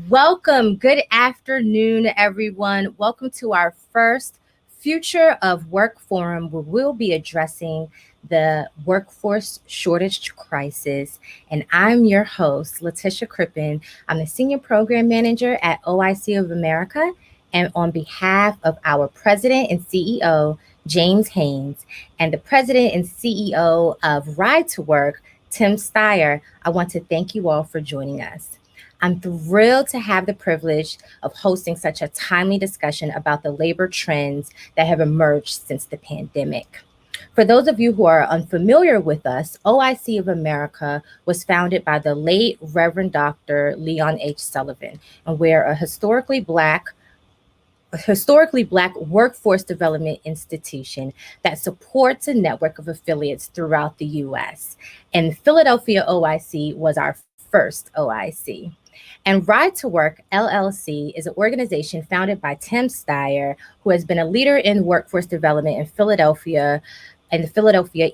Welcome. Good afternoon, everyone. Welcome to our first Future of Work Forum, where we'll be addressing the workforce shortage crisis. And I'm your host, Letitia Crippen. I'm the Senior Program Manager at OIC of America. And on behalf of our President and CEO, James Haynes, and the President and CEO of Ride to Work, Tim Steyer, I want to thank you all for joining us. I'm thrilled to have the privilege of hosting such a timely discussion about the labor trends that have emerged since the pandemic. For those of you who are unfamiliar with us, OIC of America was founded by the late Reverend Dr. Leon H. Sullivan, and we're a historically Black workforce development institution that supports a network of affiliates throughout the U.S. And Philadelphia OIC was our first OIC. And Ride to Work LLC is an organization founded by Tim Steyer, who has been a leader in workforce development in Philadelphia and the Philadelphia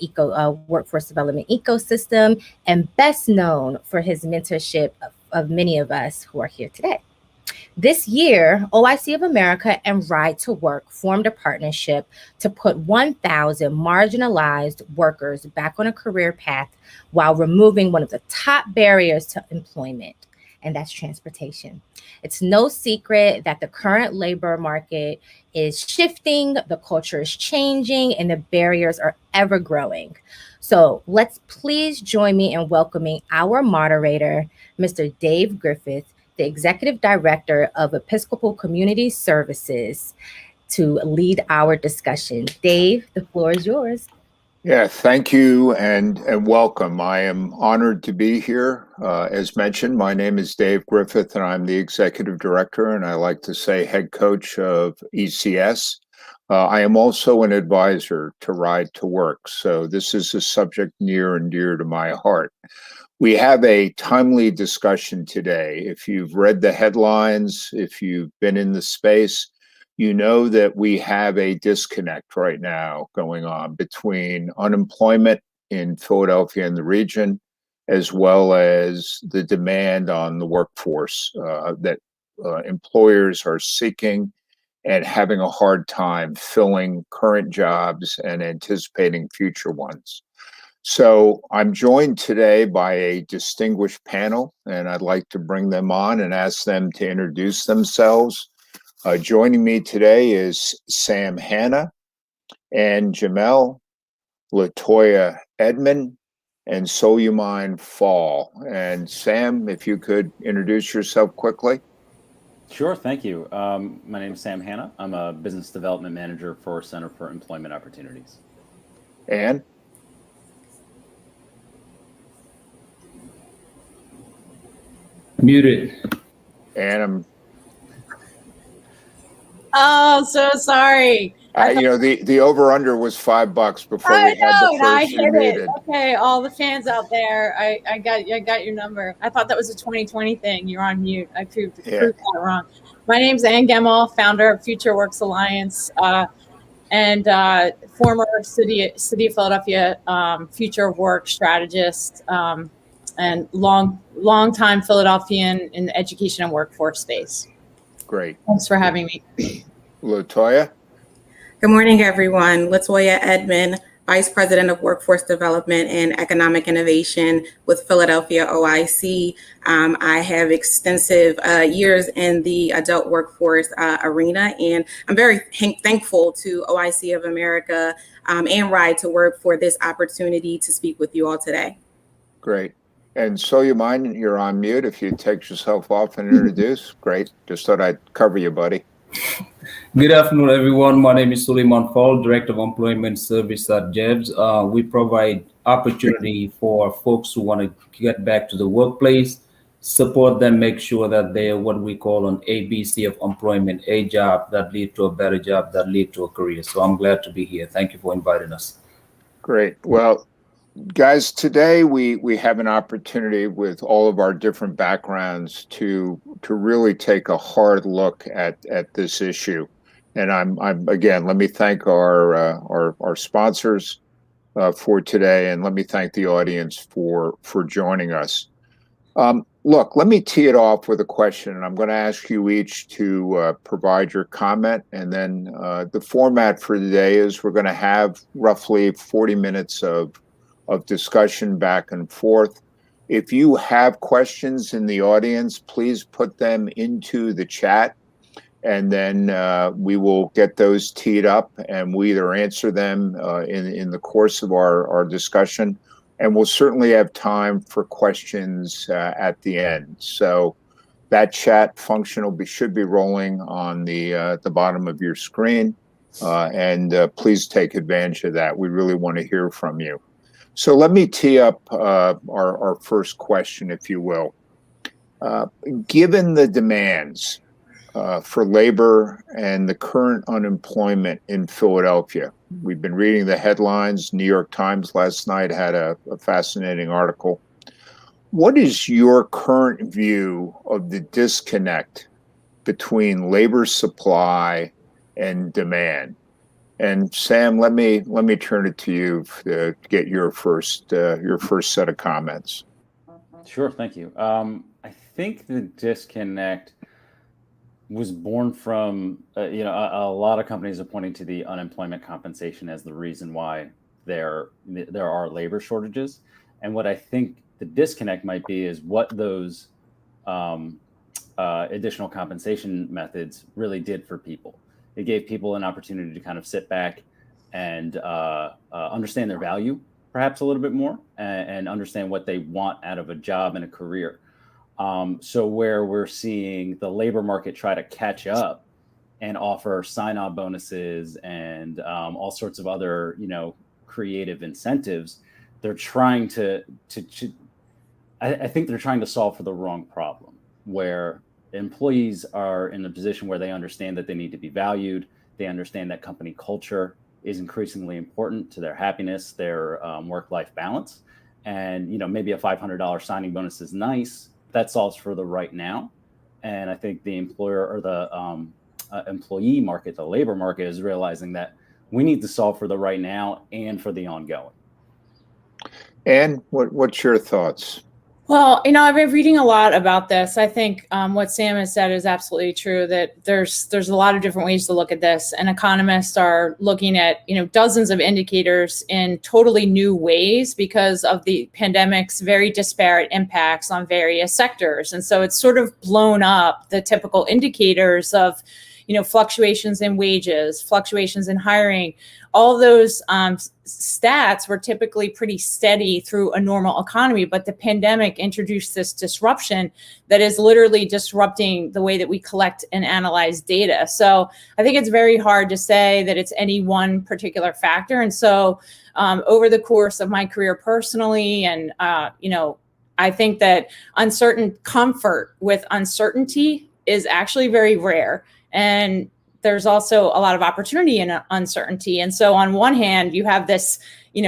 workforce development ecosystem, and best known for his mentorship of many of us who are here today. This year, OIC of America and Ride to Work formed a partnership to put 1,000 marginalized workers back on a career path while removing one of the top barriers to employment, and that's transportation. It's no secret that the current labor market is shifting, the culture is changing, and the barriers are ever growing. So let's please join me in welcoming our moderator, Mr. Dave Griffith, the Executive Director of Episcopal Community Services, to lead our discussion. Dave, the floor is yours. Yeah, thank you and welcome. I am honored to be here. As mentioned, my name is Dave Griffith and I'm the Executive Director, and I like to say head coach of ECS. I am also an advisor to Ride to Work, so this is a subject near and dear to my heart. We have a timely discussion today. If you've read the headlines, if you've been in the space, you know that we have a disconnect right now going on between unemployment in Philadelphia and the region, as well as the demand on the workforce that employers are seeking and having a hard time filling current jobs and anticipating future ones. So I'm joined today by a distinguished panel, and I'd like to bring them on and ask them to introduce themselves. Joining me today is Sam Hanna, Ann Jamel, Latoya Edmond, and Solyman Fall. And Sam, if you could introduce yourself quickly. Sure, thank you. My name is Sam Hanna. I'm a business development manager for Center for Employment Opportunities. Ann? Muted. Ann, Oh, so sorry. the over-under was $5 before we had the first hit muted. it. Okay, all the fans out there, I got your number. I thought that was a 2020 thing. You're on mute. I proved that wrong. My name's Ann Gemmel, founder of Future Works Alliance, and former City of Philadelphia Future of Work strategist, and long time Philadelphian in the education and workforce space. Great. Thanks for having me. Latoya? Good morning, everyone. Latoya Edmond, Vice President of Workforce Development and Economic Innovation with Philadelphia OIC. I have extensive years in the adult workforce arena, and I'm very thankful to OIC of America and Ride to Work for this opportunity to speak with you all today. Great. And Suleiman, you're on mute. If you take yourself off and introduce, great. Just thought I'd cover you, buddy. Good afternoon, everyone. My name is Suleiman Fall, Director of Employment Service at JEBS. We provide opportunity for folks who want to get back to the workplace, support them, make sure that they're what we call an ABC of employment, a job that lead to a better job, that lead to a career. So I'm glad to be here. Thank you for inviting us. Great. Well, guys, today we have an opportunity with all of our different backgrounds to really take a hard look at this issue. And I'm again, let me thank our sponsors for today, and let me thank the audience for joining us. Look, let me tee it off with a question, and I'm going to ask you each to provide your comment. And then the format for today is we're going to have roughly 40 minutes of discussion back and forth. If you have questions in the audience, please put them into the chat, and then we will get those teed up, and we either answer them in the course of our discussion, and we'll certainly have time for questions at the end. So that chat function should be rolling on the bottom of your screen, and please take advantage of that. We really want to hear from you. So let me tee up our first question, if you will. Given the demands for labor and the current unemployment in Philadelphia, we've been reading the headlines. New York Times last night had a fascinating article. What is your current view of the disconnect between labor supply and demand? And Sam, let me turn it to you to get your first set of comments. Sure, thank you. I think the disconnect was born from a lot of companies are pointing to the unemployment compensation as the reason why there are labor shortages, and what I think the disconnect might be is what those additional compensation methods really did for people. It gave people an opportunity to kind of sit back and understand their value, perhaps a little bit more, and understand what they want out of a job and a career. So where we're seeing the labor market try to catch up and offer sign-on bonuses and all sorts of other, creative incentives, they're trying I think they're trying to solve for the wrong problem, where employees are in a position where they understand that they need to be valued. They understand that company culture is increasingly important to their happiness, their work-life balance. And, maybe a $500 signing bonus is nice. That solves for the right now. And I think the employer or the employee market, the labor market, is realizing that we need to solve for the right now and for the ongoing. Anne, what's your thoughts? Well, I've been reading a lot about this. I think what Sam has said is absolutely true, that there's a lot of different ways to look at this. And economists are looking at, dozens of indicators in totally new ways because of the pandemic's very disparate impacts on various sectors. And so it's sort of blown up the typical indicators of, fluctuations in wages, fluctuations in hiring. All those stats were typically pretty steady through a normal economy, but the pandemic introduced this disruption that is literally disrupting the way that we collect and analyze data. So I think it's very hard to say that it's any one particular factor. And so over the course of my career personally, and I think that comfort with uncertainty is actually very rare. And there's also a lot of opportunity in uncertainty. And so on one hand, you have this,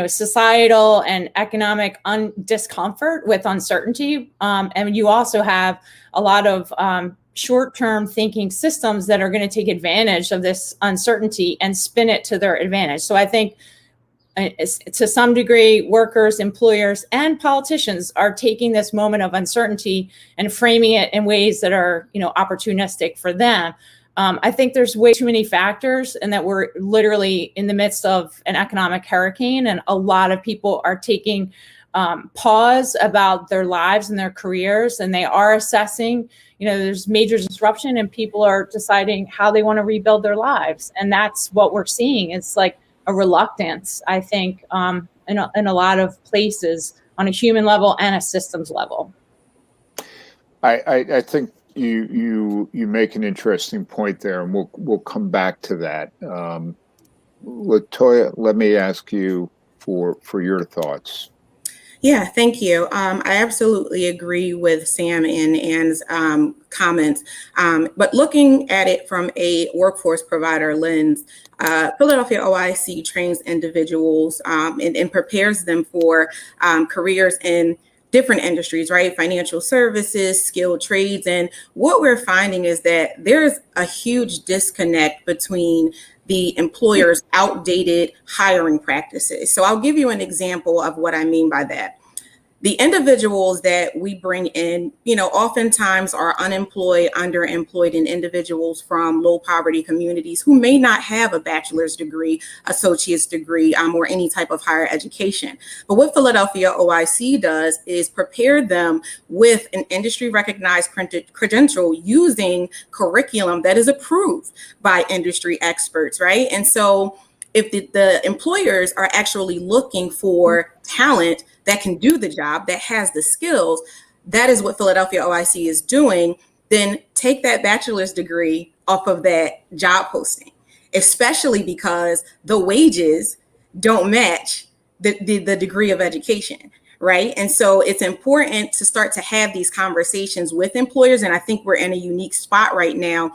societal and economic discomfort with uncertainty. And you also have a lot of short-term thinking systems that are going to take advantage of this uncertainty and spin it to their advantage. So I think to some degree, workers, employers, and politicians are taking this moment of uncertainty and framing it in ways that are, opportunistic for them. I think there's way too many factors, and that we're literally in the midst of an economic hurricane, and a lot of people are taking pause about their lives and their careers, and they are assessing, there's major disruption, and people are deciding how they want to rebuild their lives. And that's what we're seeing. It's like a reluctance, I think, in a lot of places on a human level and a systems level. I think you make an interesting point there, and we'll come back to that. Latoya, let me ask you for your thoughts. Yeah, thank you. I absolutely agree with Sam and Ann's comments. But looking at it from a workforce provider lens, Philadelphia OIC trains individuals and prepares them for careers in different industries, right? Financial services, skilled trades. And what we're finding is that there's a huge disconnect between the employer's outdated hiring practices. So I'll give you an example of what I mean by that. The individuals that we bring in, oftentimes are unemployed, underemployed, and individuals from low poverty communities who may not have a bachelor's degree, associate's degree, or any type of higher education. But what Philadelphia OIC does is prepare them with an industry recognized credential using curriculum that is approved by industry experts, right? And so if the employers are actually looking for talent that can do the job, that has the skills, that is what Philadelphia OIC is doing, then take that bachelor's degree off of that job posting, especially because the wages don't match the degree of education, right? And so it's important to start to have these conversations with employers. And I think we're in a unique spot right now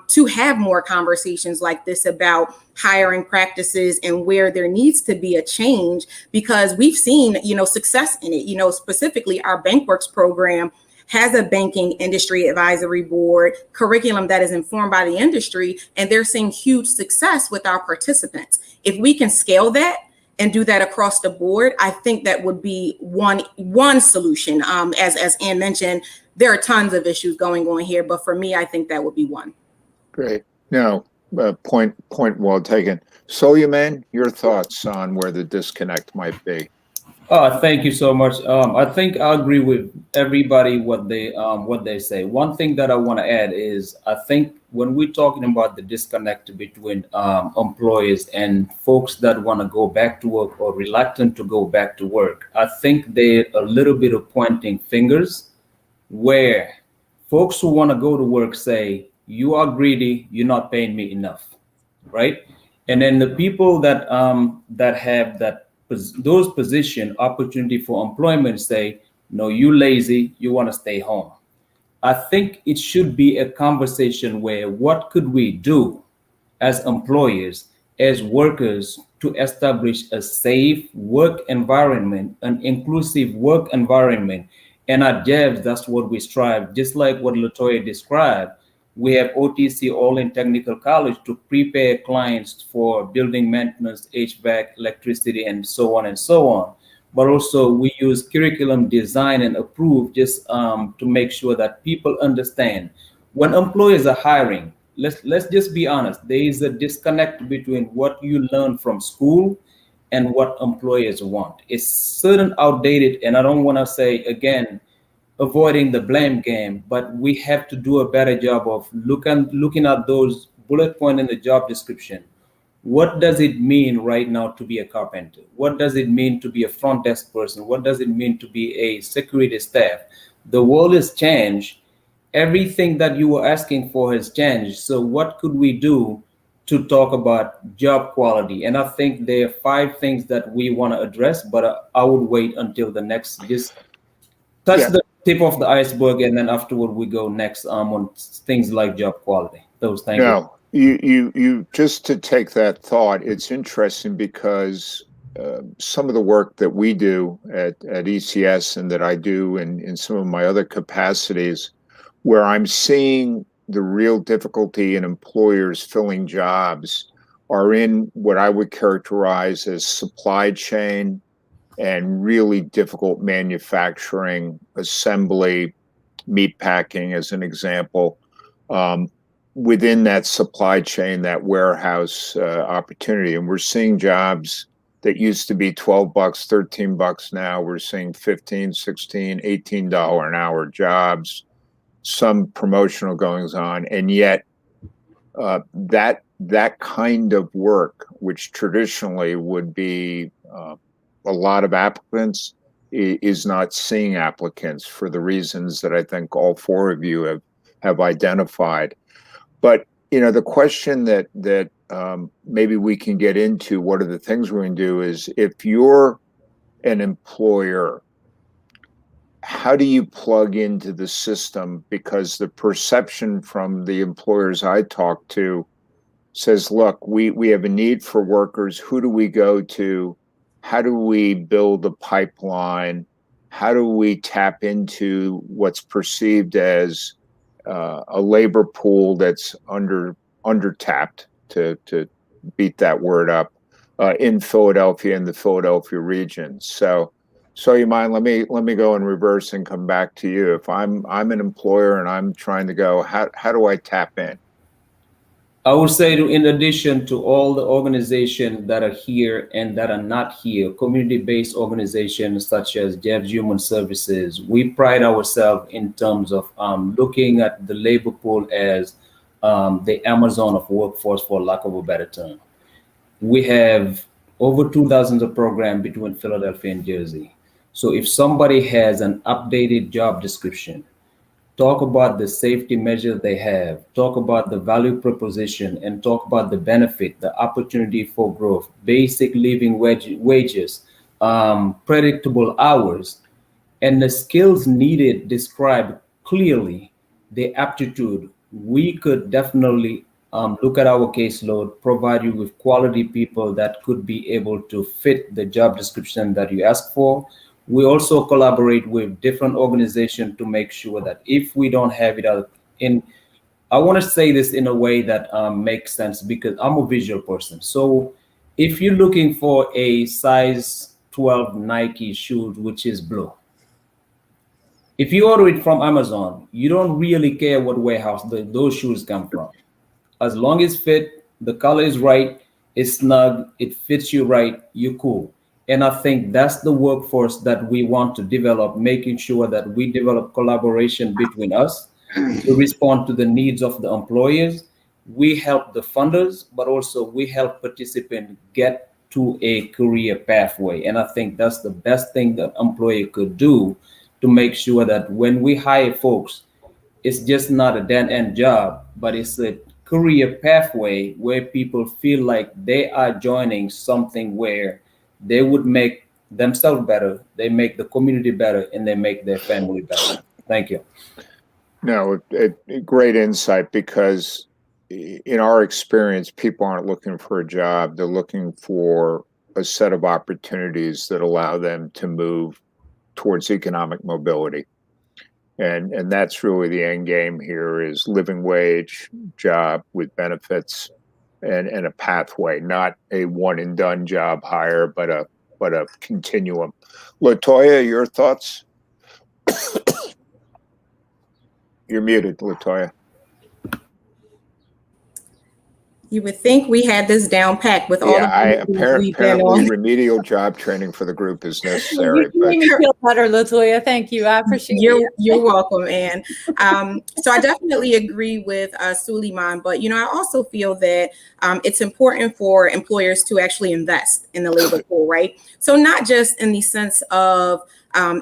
to have more conversations like this about hiring practices and where there needs to be a change, because we've seen, success in it. Specifically our BankWorks program has a banking industry advisory board curriculum that is informed by the industry, and they're seeing huge success with our participants. If we can scale that and do that across the board, I think that would be one solution. As Ann mentioned, there are tons of issues going on here, but for me, I think that would be one. Great. Now, point well taken. Suleiman, your thoughts on where the disconnect might be? Thank you so much. I think I agree with everybody what they say. One thing that I want to add is I think when we're talking about the disconnect between employees and folks that want to go back to work or reluctant to go back to work, I think they're a little bit of pointing fingers, where folks who want to go to work say, you are greedy, you're not paying me enough, right? And then the people that have those position opportunity for employment say, no, you lazy, you want to stay home. I think it should be a conversation where what could we do as employers, as workers, to establish a safe work environment, an inclusive work environment. And at JEBS, that's what we strive, just like what Latoya described. We have OTC, All in Technical College, to prepare clients for building maintenance, HVAC, electricity, and so on and so on. But also we use curriculum design and approve just to make sure that people understand when employers are hiring. Let's just be honest. There is a disconnect between what you learn from school and what employers want. It's certain outdated, and I don't want to say again, avoiding the blame game, but we have to do a better job of looking at those bullet points in the job description. What does it mean right now to be a carpenter? What does it mean to be a front desk person? What does it mean to be a security staff? The world has changed. Everything that you were asking for has changed. So what could we do to talk about job quality? And I think there are 5 things that we want to address, but I would wait until the next, just touch the tip of the iceberg, and then afterward we go next on things like job quality. Those things. No, you just to take that thought, it's interesting because some of the work that we do at ECS and that I do in some of my other capacities, where I'm seeing the real difficulty in employers filling jobs, are in what I would characterize as supply chain and really difficult manufacturing, assembly, meat packing as an example. Within that supply chain, that warehouse opportunity. And we're seeing jobs that used to be $12, $13 now. We're seeing $15, $16, $18 an hour jobs, some promotional goings on. And yet that kind of work, which traditionally would be a lot of applicants, is not seeing applicants for the reasons that I think all four of you have identified. But the question that maybe we can get into, what are the things we're going to do, is if you're an employer, how do you plug into the system? Because the perception from the employers I talk to says, look, we have a need for workers. Who do we go to? How do we build a pipeline? How do we tap into what's perceived as a labor pool that's under-tapped, to beat that word up, in Philadelphia and the Philadelphia region? So you mind, let me go in reverse and come back to you. If I'm an employer and I'm trying to go, how do I tap in? I would say, in addition to all the organizations that are here and that are not here, community-based organizations such as Jeff's Human Services, we pride ourselves in terms of looking at the labor pool as the Amazon of workforce, for lack of a better term. We have over 2,000 programs between Philadelphia and Jersey. So if somebody has an updated job description, talk about the safety measures they have, talk about the value proposition, and talk about the benefit, the opportunity for growth, basic living wages, predictable hours, and the skills needed described clearly, the aptitude, we could definitely look at our caseload, provide you with quality people that could be able to fit the job description that you ask for. We also collaborate with different organizations to make sure that if we don't have it out in, I want to say this in a way that makes sense, because I'm a visual person. So if you're looking for a size 12 Nike shoes, which is blue, if you order it from Amazon, you don't really care what warehouse those shoes come from. As long as fit, the color is right, it's snug, it fits you right, you're cool. And I think that's the workforce that we want to develop, making sure that we develop collaboration between us to respond to the needs of the employers. We help the funders, but also we help participants get to a career pathway. And I think that's the best thing that employer could do, to make sure that when we hire folks, it's just not a dead-end job, but it's a career pathway where people feel like they are joining something where they would make themselves better, they make the community better, and they make their family better. Thank you. No, great insight, because in our experience, people aren't looking for a job. They're looking for a set of opportunities that allow them to move towards economic mobility. And that's really the end game here, is living wage job with benefits and a pathway, not a one and done job hire, but a continuum. Latoya, your thoughts? You're muted, Latoya. You would think we had this down packed with all apparently remedial job training for the group is necessary. You made me feel better, Latoya. Thank you. I appreciate it. You're welcome, Ann. So I definitely agree with Suleiman, but I also feel that it's important for employers to actually invest in the labor pool, right? So not just in the sense of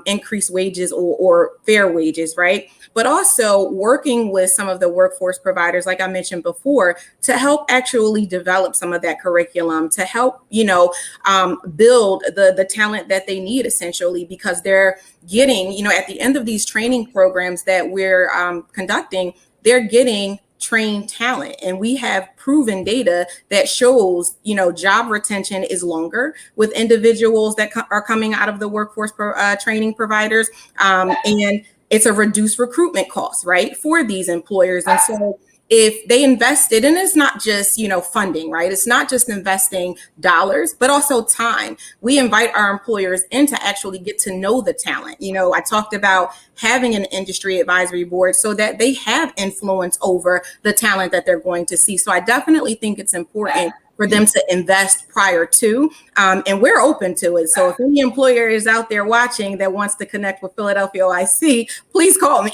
increased wages or fair wages, right? But also working with some of the workforce providers, like I mentioned before, to help actually develop some of that curriculum, to help, build the talent that they need, essentially, because they're getting, at the end of these training programs that we're conducting, they're getting trained talent. And we have proven data that shows, job retention is longer with individuals that are coming out of the workforce training providers. And it's a reduced recruitment cost, right, for these employers. And so if they invested, and it's not just, funding, right? It's not just investing dollars, but also time. We invite our employers in to actually get to know the talent. I talked about having an industry advisory board so that they have influence over the talent that they're going to see. So I definitely think it's important for them to invest prior to, and we're open to it. So if any employer is out there watching that wants to connect with Philadelphia OIC, please call me.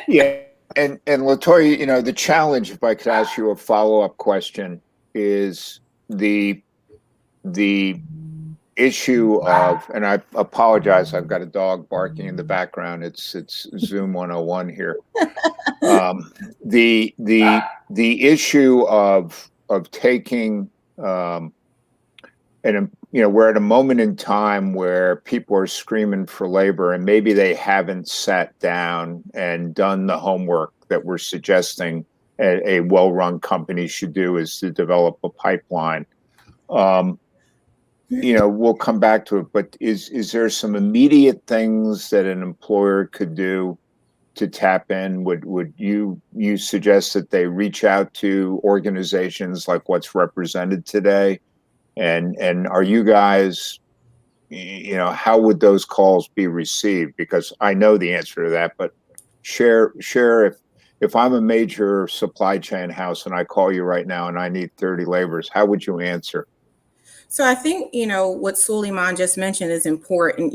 Yeah. And Latoya, the challenge, if I could ask you a follow-up question, is the issue of, and I apologize, I've got a dog barking in the background. It's Zoom 101 here. The issue of taking and we're at a moment in time where people are screaming for labor, and maybe they haven't sat down and done the homework that we're suggesting a well-run company should do, is to develop a pipeline. We'll come back to it, but is there some immediate things that an employer could do to tap in? Would you suggest that they reach out to organizations like what's represented today? And are you guys, how would those calls be received? Because I know the answer to that, but share if I'm a major supply chain house and I call you right now and I need 30 laborers, how would you answer? So I think, what Suleiman just mentioned is important.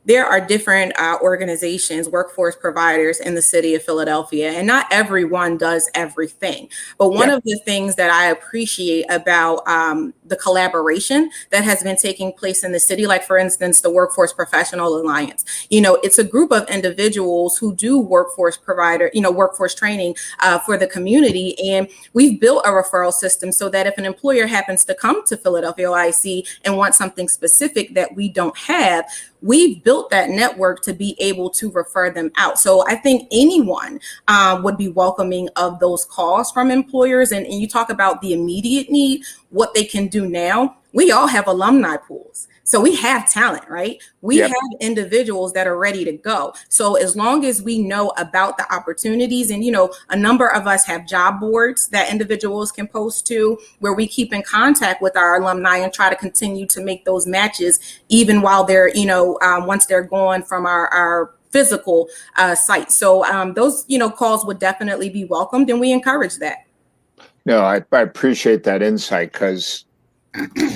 There are different organizations, workforce providers in the city of Philadelphia, and not everyone does everything. But one of the things that I appreciate about the collaboration that has been taking place in the city, like for instance, the Workforce Professional Alliance, it's a group of individuals who do workforce training for the community. And we've built a referral system so that if an employer happens to come to Philadelphia OIC and want something specific that we don't have, we've built that network to be able to refer them out. So I think anyone would be welcoming of those calls from employers. And you talk about the immediate need, what they can do now. We all have alumni pools. So we have talent, right? We have individuals that are ready to go. So as long as we know about the opportunities, and, a number of us have job boards that individuals can post to, where we keep in contact with our alumni and try to continue to make those matches, even while they're, once they're gone from our physical site. So those, calls would definitely be welcomed, and we encourage that. No, I appreciate that insight, because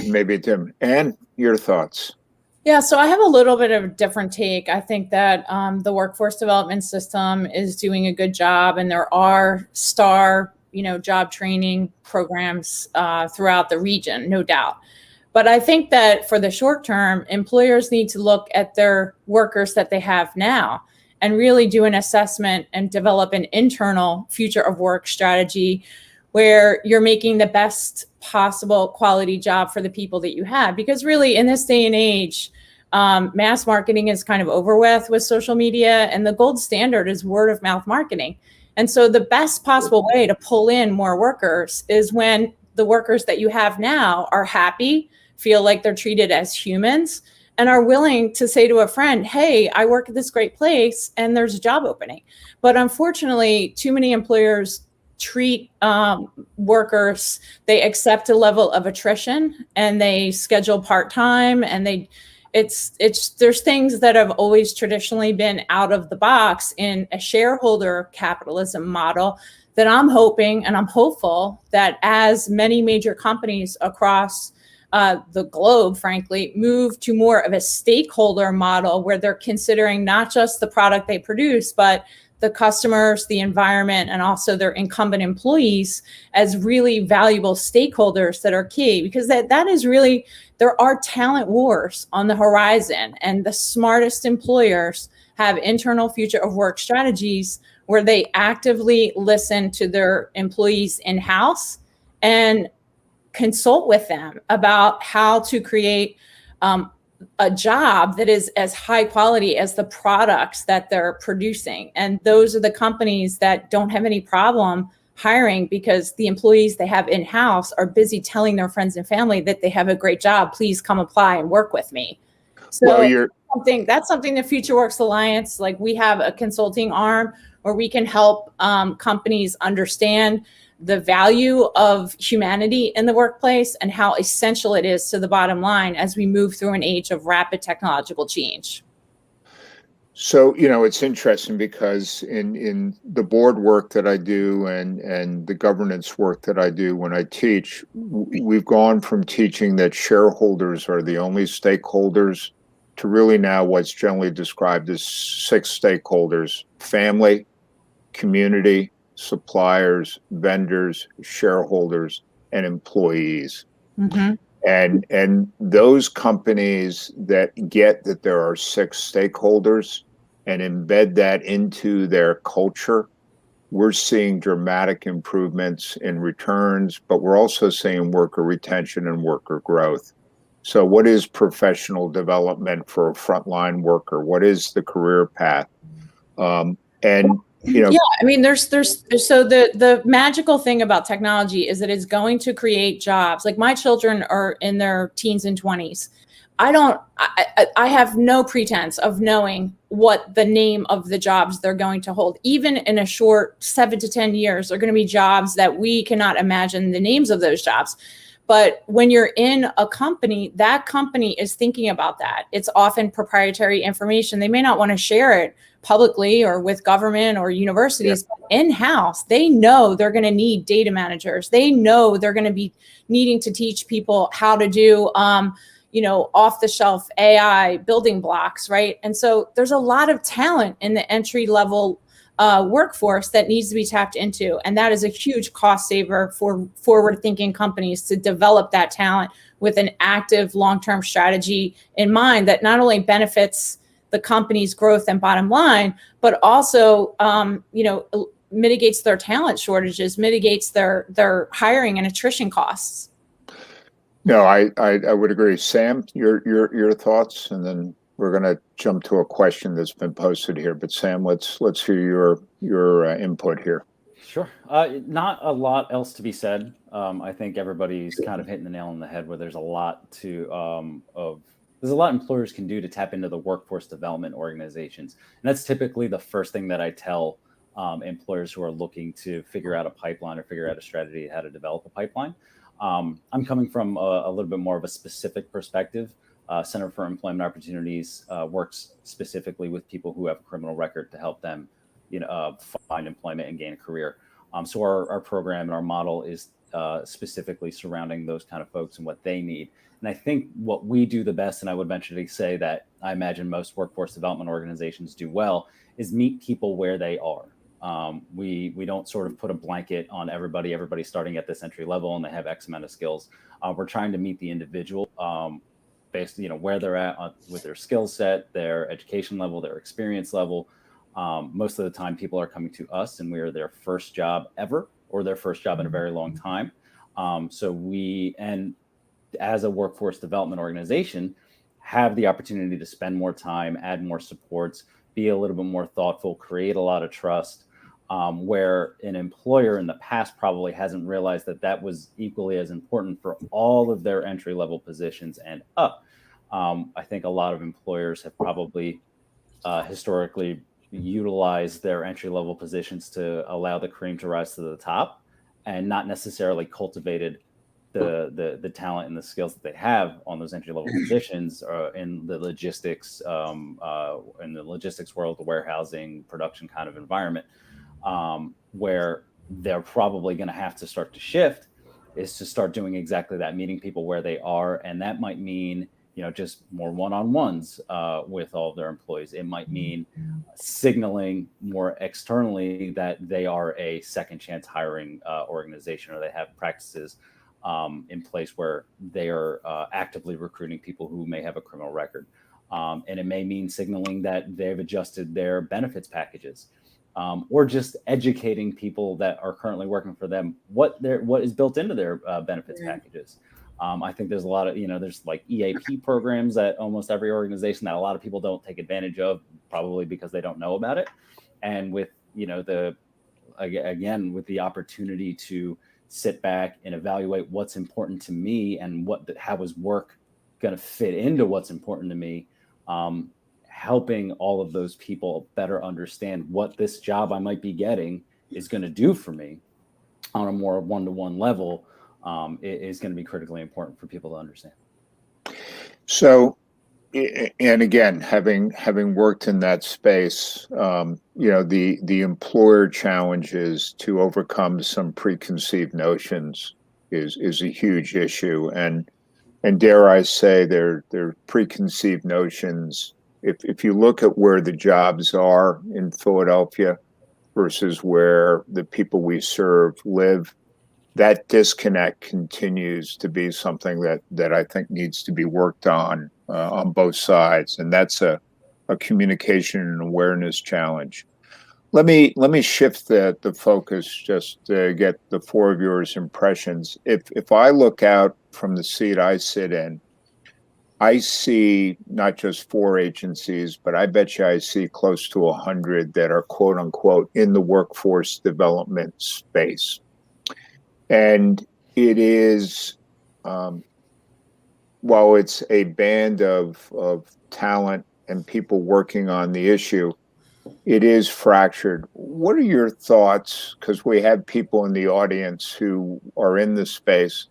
maybe Tim, Anne, your thoughts? Yeah, so I have a little bit of a different take. I think that the workforce development system is doing a good job, and there are STAR, job training programs throughout the region, no doubt. But I think that for the short term, employers need to look at their workers that they have now and really do an assessment and develop an internal future of work strategy where you're making the best possible quality job for the people that you have. Because really, in this day and age, mass marketing is kind of over with social media, and the gold standard is word of mouth marketing. And so the best possible way to pull in more workers is when the workers that you have now are happy, feel like they're treated as humans, and are willing to say to a friend, hey, I work at this great place and there's a job opening. But unfortunately, too many employers treat workers, they accept a level of attrition and they schedule part-time, and there's things that have always traditionally been out of the box in a shareholder capitalism model that I'm hoping and I'm hopeful that as many major companies across the globe, frankly, move to more of a stakeholder model where they're considering not just the product they produce, but the customers, the environment, and also their incumbent employees as really valuable stakeholders that are key. Because that is really, there are talent wars on the horizon, and the smartest employers have internal future of work strategies where they actively listen to their employees in-house and consult with them about how to create a job that is as high quality as the products that they're producing. And those are the companies that don't have any problem hiring because the employees they have in-house are busy telling their friends and family that they have a great job. Please come apply and work with me. So that's something the Future Works Alliance, like we have a consulting arm where we can help companies understand the value of humanity in the workplace and how essential it is to the bottom line as we move through an age of rapid technological change. So, it's interesting because in the board work that I do and the governance work that I do when I teach, we've gone from teaching that shareholders are the only stakeholders to really now what's generally described as 6 stakeholders: family, community, suppliers, vendors, shareholders, and employees. Mm-hmm. And those companies that get that there are 6 stakeholders and embed that into their culture, we're seeing dramatic improvements in returns, but we're also seeing worker retention and worker growth. So what is professional development for a frontline worker? What is the career path? And yeah, I mean, there's so the magical thing about technology is that it's going to create jobs. Like my children are in their teens and 20s. I have no pretense of knowing what the name of the jobs they're going to hold. Even in a short 7 to 10 years, they're going to be jobs that we cannot imagine the names of those jobs. But when you're in a company, that company is thinking about that. It's often proprietary information. They may not want to share it publicly or with government or universities. Yeah. In-house, they know they're going to need data managers. They know they're going to be needing to teach people how to do off-the-shelf AI building blocks, right? And so there's a lot of talent in the entry-level workforce that needs to be tapped into. And that is a huge cost saver for forward-thinking companies to develop that talent with an active long-term strategy in mind that not only benefits the company's growth and bottom line, but also, mitigates their talent shortages, mitigates their hiring and attrition costs. No, I would agree. Sam, your thoughts, and then we're going to jump to a question that's been posted here. But Sam, let's hear your input here. Sure. Not a lot else to be said. I think everybody's kind of hitting the nail on the head where there's a lot there's a lot employers can do to tap into the workforce development organizations. And that's typically the first thing that I tell employers who are looking to figure out a pipeline or figure out a strategy how to develop a pipeline. I'm coming from a little bit more of a specific perspective. Center for Employment Opportunities works specifically with people who have a criminal record to help them, find employment and gain a career. So our program and our model is specifically surrounding those kind of folks and what they need. And I think what we do the best, and I would venture to say that I imagine most workforce development organizations do well, is meet people where they are. We don't sort of put a blanket on everybody starting at this entry level and they have X amount of skills. We're trying to meet the individual based, where they're at with their skill set, their education level, their experience level. Most of the time people are coming to us and we are their first job ever or their first job in a very long time. And as a workforce development organization, have the opportunity to spend more time, add more supports, be a little bit more thoughtful, create a lot of trust, where an employer in the past probably hasn't realized that was equally as important for all of their entry-level positions and up. I think a lot of employers have probably historically utilized their entry-level positions to allow the cream to rise to the top and not necessarily cultivated the talent and the skills that they have on those entry-level positions in the logistics world, the warehousing, production kind of environment, where they're probably going to have to start to shift is to start doing exactly that, meeting people where they are. And that might mean, just more one-on-ones with all of their employees. It might mean signaling more externally that they are a second chance hiring organization, or they have practices in place where they are actively recruiting people who may have a criminal record. And it may mean signaling that they've adjusted their benefits packages, or just educating people that are currently working for them what is built into their benefits packages. I think there's a lot of, there's like EAP programs at almost every organization that a lot of people don't take advantage of, probably because they don't know about it. And with, with the opportunity to sit back and evaluate what's important to me and how is work going to fit into what's important to me, helping all of those people better understand what this job I might be getting is going to do for me on a more one-to-one level, is going to be critically important for people to understand. So, and again, having worked in that space, the employer challenges to overcome some preconceived notions is a huge issue, and dare I say, they're preconceived notions. If you look at where the jobs are in Philadelphia versus where the people we serve live, that disconnect continues to be something that I think needs to be worked on both sides, and that's a communication and awareness challenge. Let me shift the focus just to get the four of yours impressions. If I look out from the seat I sit in, I see not just 4 agencies, but I bet you I see close to 100 that are quote unquote in the workforce development space. And it is, while it's a band of talent and people working on the issue, it is fractured. What are your thoughts? Because we have people in the audience who are in this space.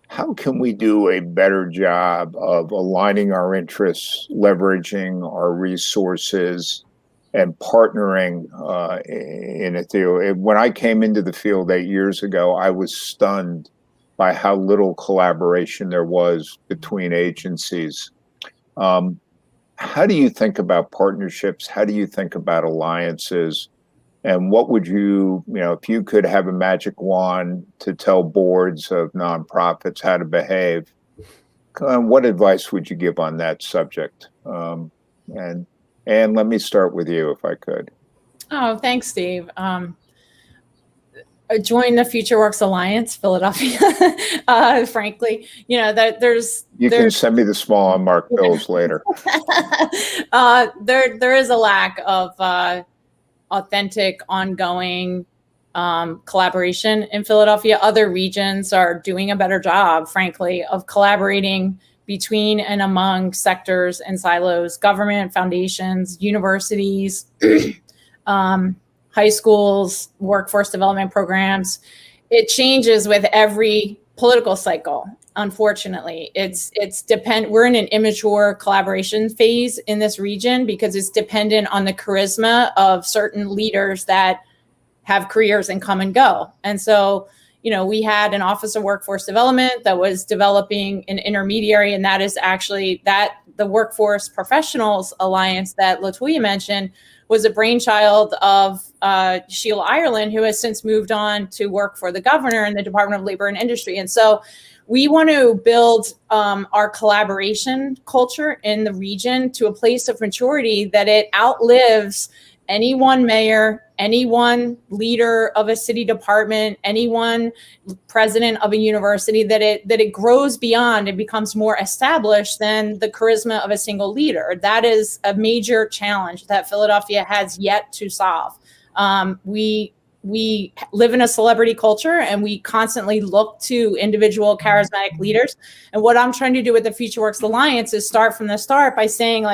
How can we do a better job of aligning our interests, leveraging our resources, and partnering in a field? When I came into the field 8 years ago, I was stunned by how little collaboration there was between agencies. How do you think about partnerships? How do you think about alliances? And what would you, if you could have a magic wand to tell boards of nonprofits how to behave, what advice would you give on that subject? And let me start with you, if I could. Oh, thanks, Steve. Join the FutureWorks Alliance, Philadelphia. Frankly, there's you can send me the small unmarked bills later. There is a lack of authentic, ongoing collaboration in Philadelphia. Other regions are doing a better job, frankly, of collaborating between and among sectors and silos, government, foundations, universities, high schools, workforce development programs. It changes with every political cycle. Unfortunately, we're in an immature collaboration phase in this region because it's dependent on the charisma of certain leaders that have careers and come and go. And so, we had an Office of Workforce Development that was developing an intermediary, and that is actually the Workforce Professionals Alliance that LaToya mentioned was a brainchild of Sheila Ireland, who has since moved on to work for the governor in the Department of Labor and Industry. And so we want to build our collaboration culture in the region to a place of maturity that it outlives any one mayor, any one leader of a city department, any one president of a university, that it grows beyond and becomes more established than the charisma of a single leader. That is a major challenge that Philadelphia has yet to solve. We live in a celebrity culture, and we constantly look to individual charismatic leaders. And what I'm trying to do with the FutureWorks Alliance is start from the start by saying,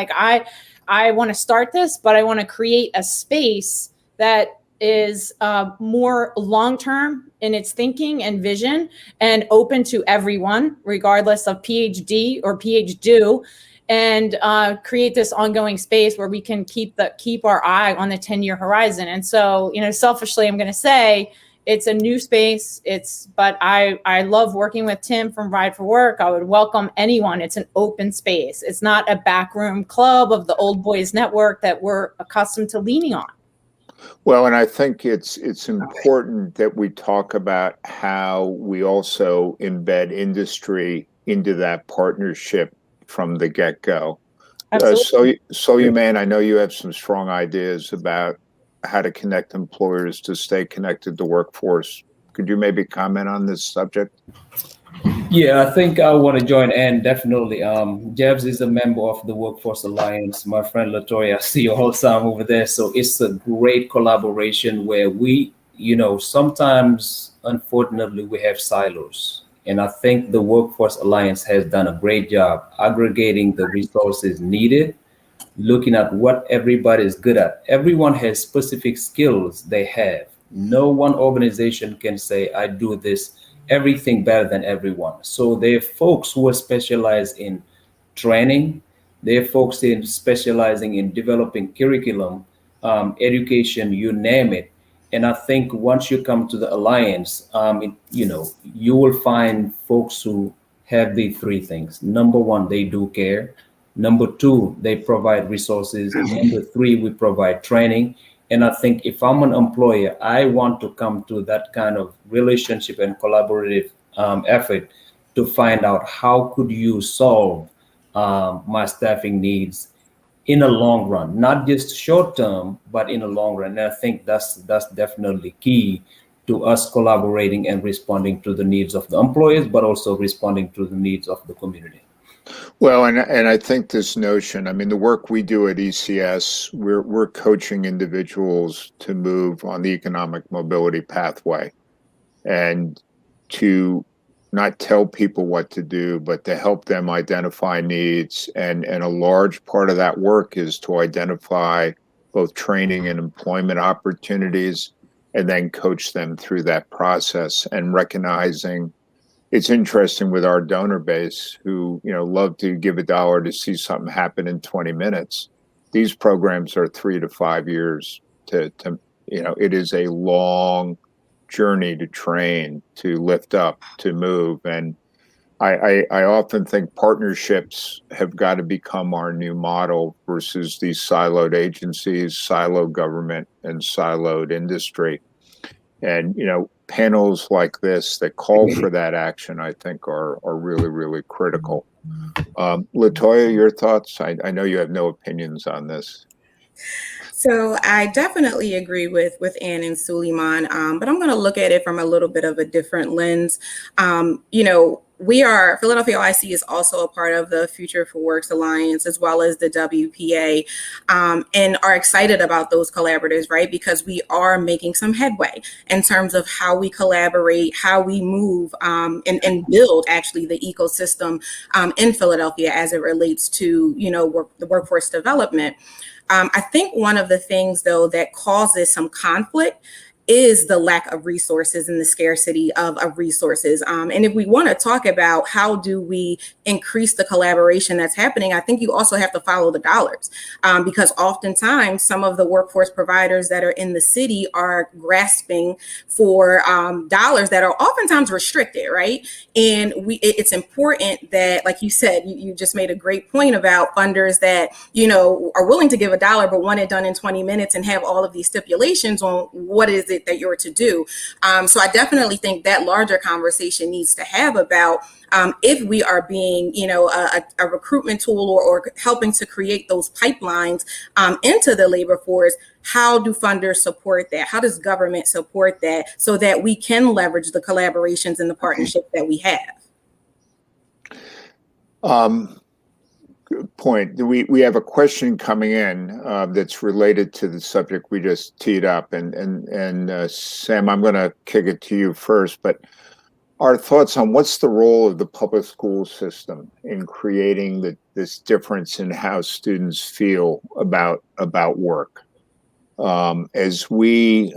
I want to start this, but I want to create a space that is more long-term in its thinking and vision and open to everyone, regardless of PhD or PhD, and create this ongoing space where we can keep our eye on the 10-year horizon. And so, selfishly, I'm going to say it's a new space. But I love working with Tim from Ride for Work. I would welcome anyone. It's an open space. It's not a backroom club of the old boys network that we're accustomed to leaning on. Well, and I think it's important that we talk about how we also embed industry into that partnership from the get-go. So you, man, I know you have some strong ideas about how to connect employers to stay connected to workforce. Could you maybe comment on this subject? Yeah, I think I want to join in, definitely. Jebs is a member of the Workforce Alliance. My friend LaToya, I see you all the time over there. So it's a great collaboration where we, sometimes, unfortunately, we have silos. And I think the Workforce Alliance has done a great job aggregating the resources needed, looking at what everybody is good at. Everyone has specific skills they have. No one organization can say, I do everything better than everyone. So there are folks who are specialized in training. There are folks in specializing in developing curriculum, education, you name it. And I think once you come to the Alliance, you will find folks who have the 3 things. Number 1, they do care. Number 2, they provide resources. Number 3, we provide training. And I think if I'm an employer, I want to come to that kind of relationship and collaborative effort to find out how could you solve my staffing needs in a long run, not just short term, but in a long run. And I think that's definitely key to us collaborating and responding to the needs of the employers, but also responding to the needs of the community. Well, and I think this notion, I mean, the work we do at ECS, we're coaching individuals to move on the economic mobility pathway and to not tell people what to do, but to help them identify needs. And a large part of that work is to identify both training and employment opportunities and then coach them through that process, and recognizing it's interesting with our donor base who, love to give $1 to see something happen in 20 minutes. These programs are 3 to 5 years to it is a long journey to train, to lift up, to move. And I often think partnerships have got to become our new model versus these siloed agencies, siloed government, and siloed industry. And, panels like this that call for that action, I think are really, really critical. Latoya, your thoughts? I know you have no opinions on this. So I definitely agree with Ann and Suleiman, but I'm going to look at it from a little bit of a different lens. Philadelphia OIC is also a part of the Future for Works Alliance, as well as the WPA, and are excited about those collaboratives, right? Because we are making some headway in terms of how we collaborate, how we move, and build actually the ecosystem in Philadelphia as it relates to, the workforce development. I think one of the things, though, that causes some conflict is the lack of resources and the scarcity of resources. And if we want to talk about how do we increase the collaboration that's happening, I think you also have to follow the dollars, because oftentimes some of the workforce providers that are in the city are grasping for dollars that are oftentimes restricted, right? And it's important that, like you said, you just made a great point about funders that, are willing to give $1, but want it done in 20 minutes and have all of these stipulations on what is it that you're to do. So I definitely think that larger conversation needs to have about if we are being, a recruitment tool or helping to create those pipelines into the labor force. How do funders support that? How does government support that so that we can leverage the collaborations and the partnerships that we have? Good point. We have a question coming in that's related to the subject we just teed up, and Sam, I'm going to kick it to you first, but our thoughts on what's the role of the public school system in creating this difference in how students feel about work. As we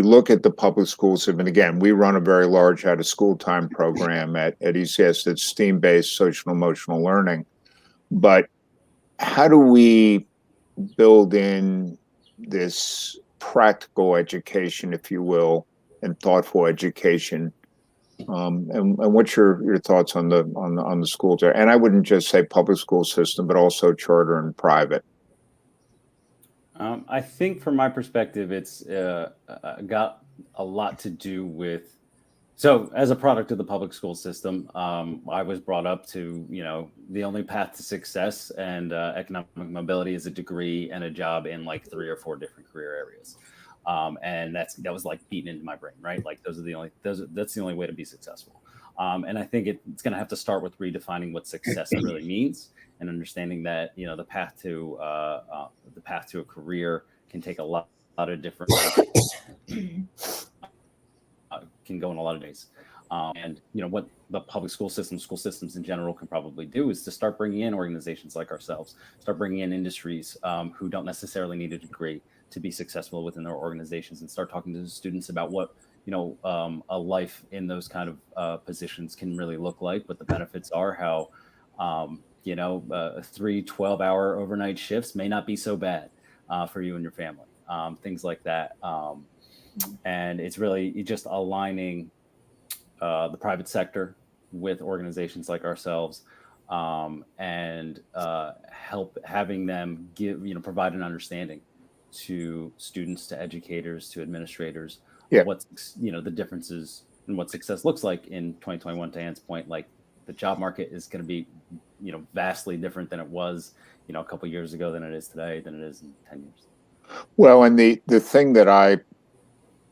look at the public school system, and again, we run a very large out of school time program at ECS that's STEAM-based social and emotional learning. But how do we build in this practical education, if you will, and thoughtful education? And what's your thoughts on the schools there? And I wouldn't just say public school system, but also charter and private. I think from my perspective, it's got a lot to do with, so as a product of the public school system, I was brought up to, the only path to success and economic mobility is a degree and a job in like 3 or 4 different career areas. And that was like beaten into my brain, right? Like that's the only way to be successful. And I think it's going to have to start with redefining what success really means, and understanding that the path to a career can take a lot of different can go in a lot of days. And what the public school systems in general can probably do is to start bringing in organizations like ourselves, start bringing in industries who don't necessarily need a degree to be successful within their organizations, and start talking to the students about what a life in those kind of positions can really look like, what the benefits are, how 3 12-hour overnight shifts may not be so bad for you and your family, things like that. And it's really just aligning the private sector with organizations like ourselves, and having them provide an understanding to students, to educators, to administrators, Yeah. what's, the differences in what success looks like in 2021. To Anne's point, like the job market is going to be, vastly different than it was, a couple of years ago than it is today, than it is in 10 years. Well, and the thing that I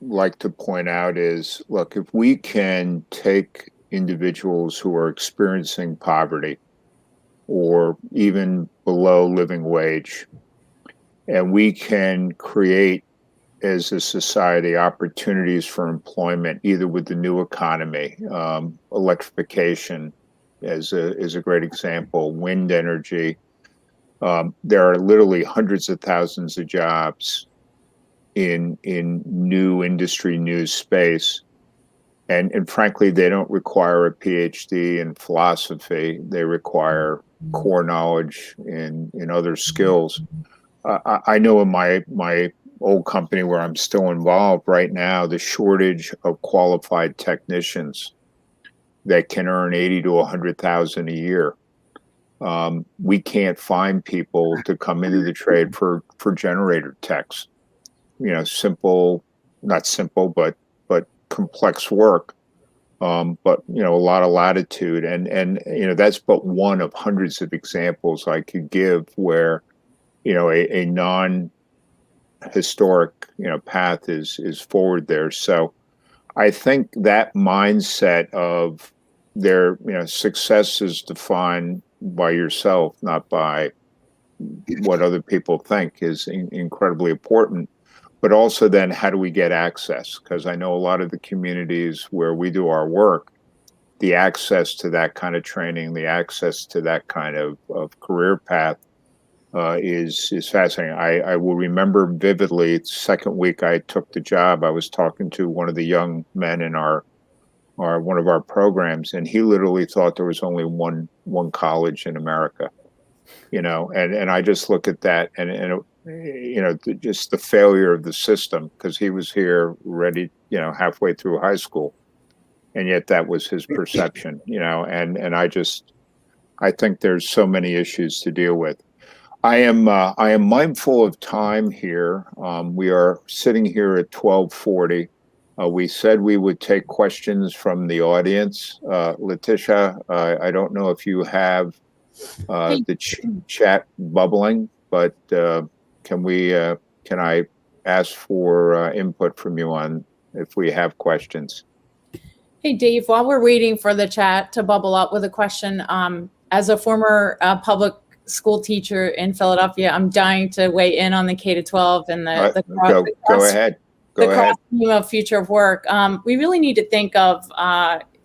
like to point out is, look, if we can take individuals who are experiencing poverty or even below living wage, and we can create as a society opportunities for employment, either with the new economy, electrification is a great example, wind energy. There are literally hundreds of thousands of jobs in new industry, new space. And frankly, they don't require a PhD in philosophy. They require core knowledge in other skills. I know in my old company where I'm still involved right now, the shortage of qualified technicians that can earn 80 to 100,000 a year. We can't find people to come into the trade for generator techs. Not simple, but complex work. But a lot of latitude, and that's but one of hundreds of examples I could give where a non-historic path is forward there. So I think that mindset of their success is defined by yourself, not by what other people think, is incredibly important. But also then, how do we get access? Because I know a lot of the communities where we do our work, the access to that kind of training, the access to that kind of career path is fascinating. I will remember vividly, the second week I took the job, I was talking to one of the young men in one of our programs, and he literally thought there was only one college in America, and I just look at that and just the failure of the system, because he was here ready, halfway through high school, and yet that was his perception, and I think there's so many issues to deal with. I am mindful of time here. We are sitting here at 12:40. We said we would take questions from the audience. Letitia, I don't know if you have the chat bubbling, but can I ask for input from you on if we have questions? Hey, Dave, while we're waiting for the chat to bubble up with a question, as a former public school teacher in Philadelphia, I'm dying to weigh in on the K-12 and go ahead. Cross theme of future of work. We really need to think of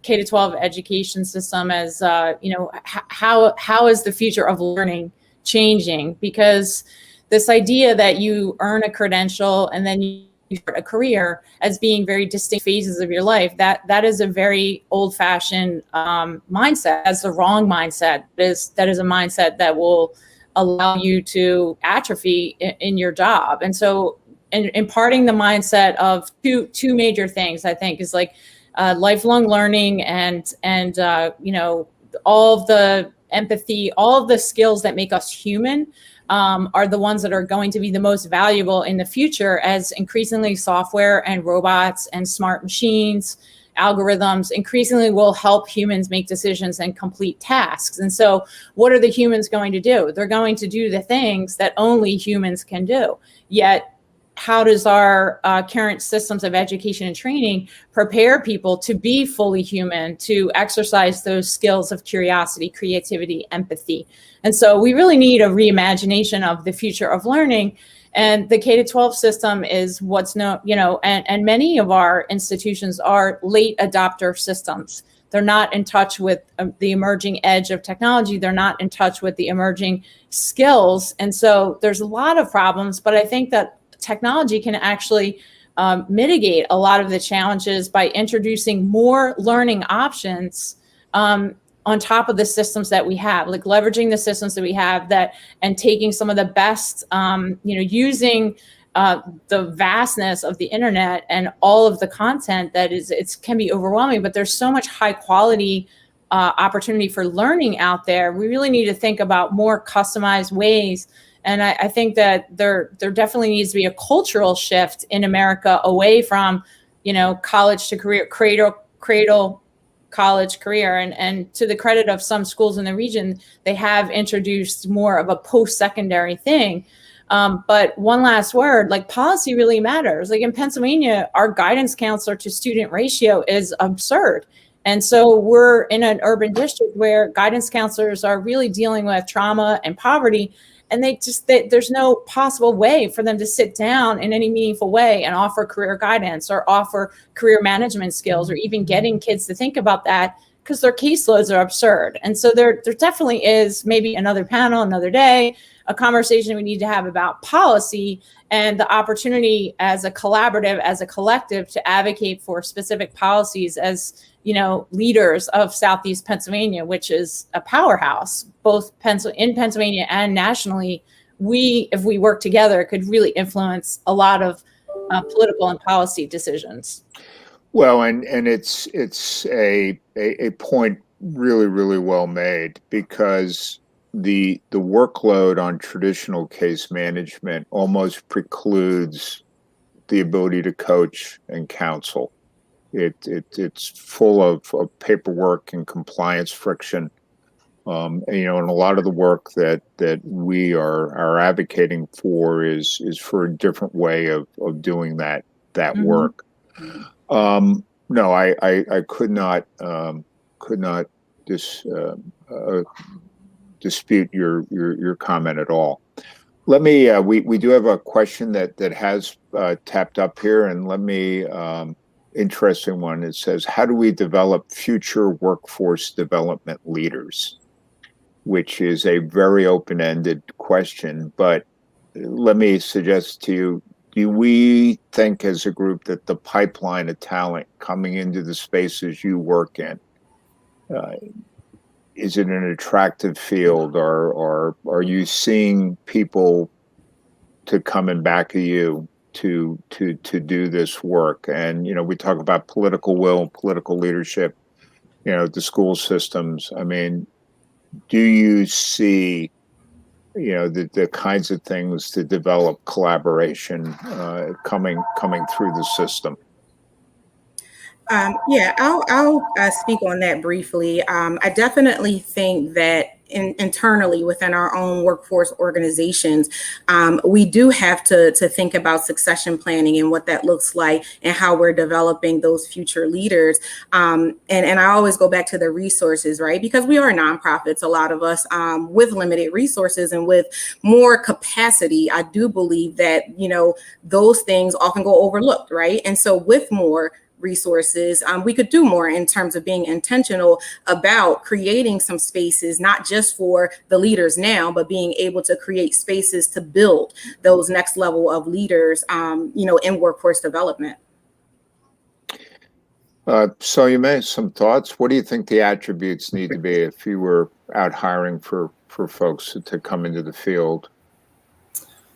K-12 education system as how is the future of learning changing? Because this idea that you earn a credential and then you start a career as being very distinct phases of your life, that is a very old-fashioned mindset. That's the wrong mindset. That is a mindset that will allow you to atrophy in your job. And so imparting the mindset of two major things, I think, is like lifelong learning and all of the empathy, all of the skills that make us human are the ones that are going to be the most valuable in the future, as increasingly software and robots and smart machines, algorithms increasingly will help humans make decisions and complete tasks. And so what are the humans going to do? They're going to do the things that only humans can do. Yet, how does our current systems of education and training prepare people to be fully human, to exercise those skills of curiosity, creativity, empathy? And so we really need a reimagination of the future of learning. And the K-12 system is what's known, and many of our institutions are late adopter systems. They're not in touch with the emerging edge of technology. They're not in touch with the emerging skills. And so there's a lot of problems, but I think that technology can actually mitigate a lot of the challenges by introducing more learning options on top of the systems that we have, like leveraging the systems that we have and taking some of the best, using the vastness of the internet and all of the content that it can be overwhelming, but there's so much high quality opportunity for learning out there. We really need to think about more customized ways And I think that there definitely needs to be a cultural shift in America away from, college to career, cradle college career. And to the credit of some schools in the region, they have introduced more of a post-secondary thing. But one last word, like policy really matters. Like in Pennsylvania, our guidance counselor to student ratio is absurd. And so we're in an urban district where guidance counselors are really dealing with trauma and poverty. And there's no possible way for them to sit down in any meaningful way and offer career guidance or offer career management skills or even getting kids to think about that, because their caseloads are absurd. And so there definitely is maybe another panel, another day, a conversation we need to have about policy and the opportunity as a collaborative, as a collective, to advocate for specific policies as, leaders of Southeast Pennsylvania, which is a powerhouse, both in Pennsylvania and nationally. If we work together, could really influence a lot of political and policy decisions. Well, and it's a point really, really well made, because the workload on traditional case management almost precludes the ability to coach and counsel. It's full of paperwork and compliance friction. And a lot of the work that we are advocating for is for a different way of doing that work. No, I could not dispute your comment at all. Let me we do have a question that has tapped up here, and let me interesting one. It says, how do we develop future workforce development leaders? Which is a very open-ended question, but let me suggest to you, do we think as a group that the pipeline of talent coming into the spaces you work in, is it an attractive field, or are you seeing people to come in back of you to do this work? And we talk about political will, political leadership, the school systems. I mean, do you see the kinds of things to develop collaboration coming through the system? Yeah, I'll speak on that briefly. I definitely think that internally within our own workforce organizations, we do have to think about succession planning and what that looks like and how we're developing those future leaders. And I always go back to the resources, right? Because we are nonprofits, a lot of us, with limited resources and with more capacity. I do believe that, those things often go overlooked, right? And so with more resources, we could do more in terms of being intentional about creating some spaces, not just for the leaders now, but being able to create spaces to build those next level of leaders, in workforce development. So you made some thoughts. What do you think the attributes need to be if you were out hiring for folks to come into the field?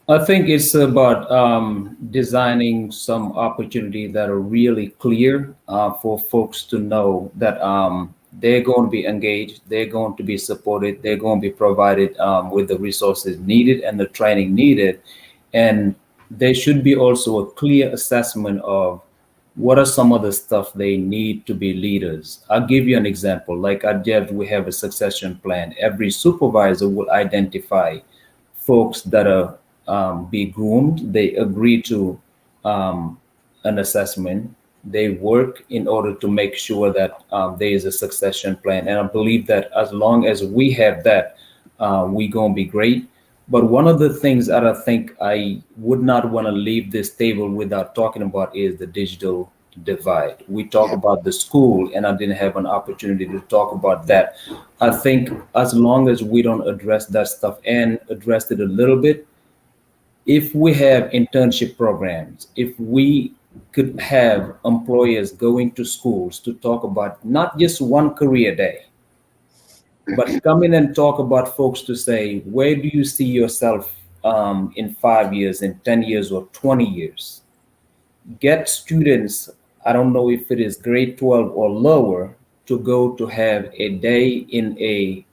I think it's about designing some opportunity that are really clear for folks to know that they're going to be engaged, they're going to be supported, they're going to be provided with the resources needed and the training needed. And there should be also a clear assessment of what are some of the stuff they need to be leaders. I'll give you an example. Like at JEVS, we have a succession plan. Every supervisor will identify folks that are be groomed. They agree to an assessment. They work in order to make sure that there is a succession plan. And I believe that as long as we have that, we're going to be great. But one of the things that I think I would not want to leave this table without talking about is the digital divide. We talk about the school, and I didn't have an opportunity to talk about that. I think as long as we don't address that stuff and address it a little bit, if we have internship programs, if we could have employers going to schools to talk about not just one career day, but come in and talk about folks to say, where do you see yourself in 5 years, in 10 years, or 20 years? Get students, I don't know if it is grade 12 or lower, to go to have a day in a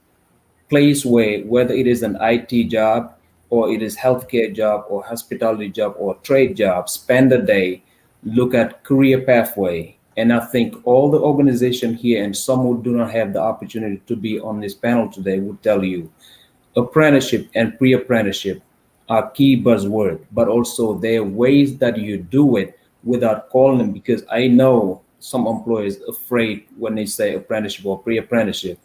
place where, whether it is an IT job, or it is healthcare job or hospitality job or trade job, spend a day, look at career pathway. And I think all the organization here and some who do not have the opportunity to be on this panel today would tell you apprenticeship and pre-apprenticeship are key buzzword, but also there are ways that you do it without calling them, because I know some employers afraid when they say apprenticeship or pre-apprenticeship,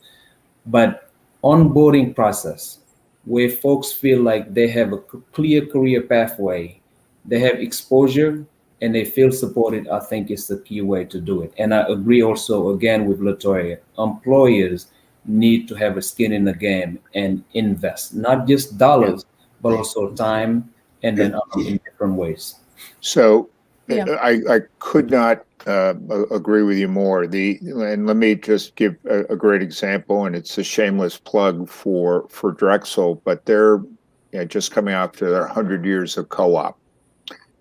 but onboarding process where folks feel like they have a clear career pathway, they have exposure, and they feel supported, I think is the key way to do it. And I agree also, again, with Latoya, employers need to have a skin in the game and invest, not just dollars, but also time, and then in different ways. So Yeah. I could not agree with you more. And let me just give a great example, and it's a shameless plug for Drexel, but they're just coming out to their 100 years of co-op.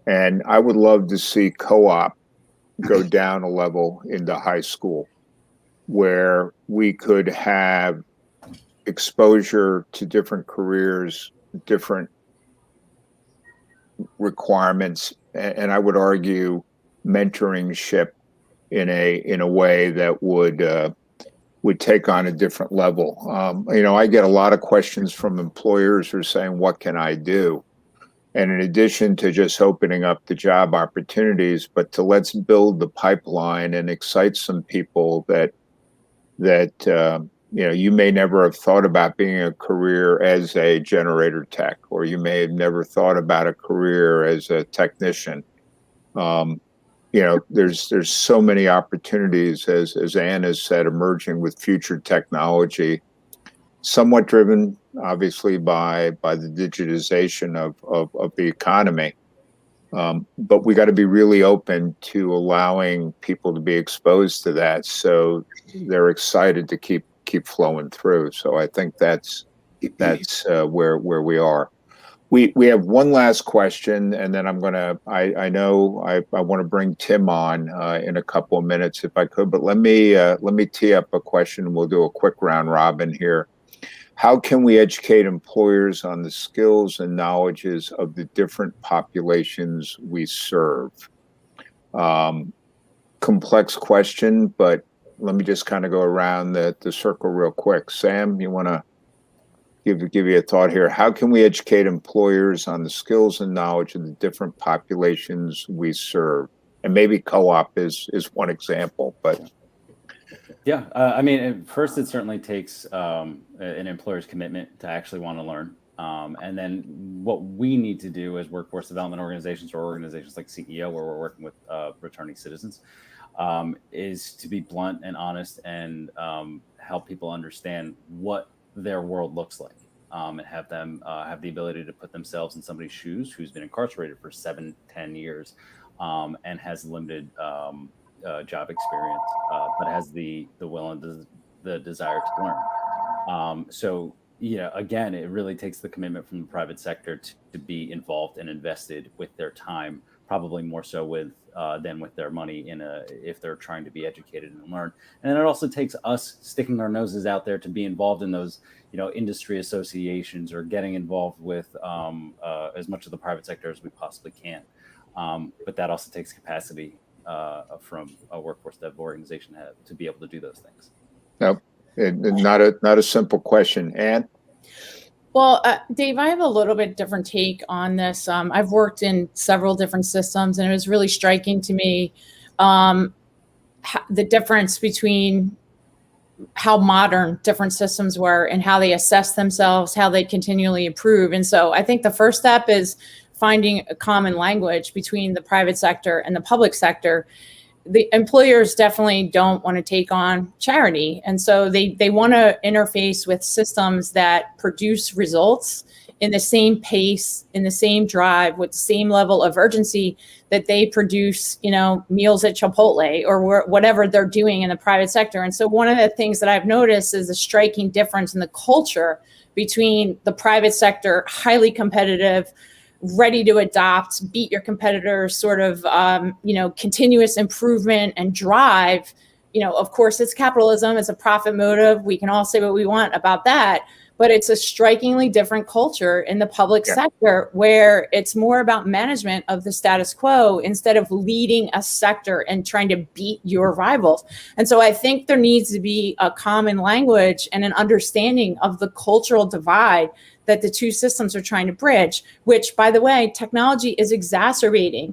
And I would love to see co-op go down a level into high school, where we could have exposure to different careers, different requirements, and I would argue mentoringship in a way that would take on a different level. I get a lot of questions from employers who are saying, "What can I do?" And in addition to just opening up the job opportunities, but to let's build the pipeline and excite some people that you may never have thought about being a career as a generator tech, or you may have never thought about a career as a technician. There's so many opportunities, as Ann has said, emerging with future technology, somewhat driven obviously by the digitization of the economy. But we got to be really open to allowing people to be exposed to that, so they're excited to keep flowing through. So I think that's where we are. We have one last question, and then I want to bring Tim on in a couple of minutes if I could. But let me tee up a question. We'll do a quick round robin here. How can we educate employers on the skills and knowledges of the different populations we serve? Complex question, but let me just kind of go around the circle real quick. Sam, you want to give you a thought here? How can we educate employers on the skills and knowledge of the different populations we serve? And maybe co-op is one example, but. Yeah, first it certainly takes an employer's commitment to actually want to learn. And then what we need to do as workforce development organizations, or organizations like CEO, where we're working with returning citizens, is to be blunt and honest and help people understand what their world looks like, and have them have the ability to put themselves in somebody's shoes who's been incarcerated for 7-10 years and has limited job experience, but has the will and the desire to learn. So again, it really takes the commitment from the private sector to be involved and invested with their time, probably more so than with their money if they're trying to be educated and learn. And then it also takes us sticking our noses out there to be involved in those industry associations, or getting involved with as much of the private sector as we possibly can. But that also takes capacity from a workforce dev organization to be able to do those things. Nope, not a simple question. Ann? Well, Dave, I have a little bit different take on this. I've worked in several different systems, and it was really striking to me the difference between how modern different systems were and how they assess themselves, how they continually improve. And so I think the first step is finding a common language between the private sector and the public sector. The employers definitely don't want to take on charity. And so they want to interface with systems that produce results in the same pace, in the same drive, with the same level of urgency that they produce, meals at Chipotle or whatever they're doing in the private sector. And so one of the things that I've noticed is a striking difference in the culture between the private sector, highly competitive, ready to adopt, beat your competitors, sort of, continuous improvement and drive. Of course, it's capitalism, it's a profit motive. We can all say what we want about that. but it's a strikingly different culture in the public sector, where it's more about management of the status quo instead of leading a sector and trying to beat your rivals. And so I think there needs to be a common language and an understanding of the cultural divide that the two systems are trying to bridge, which, by the way, technology is exacerbating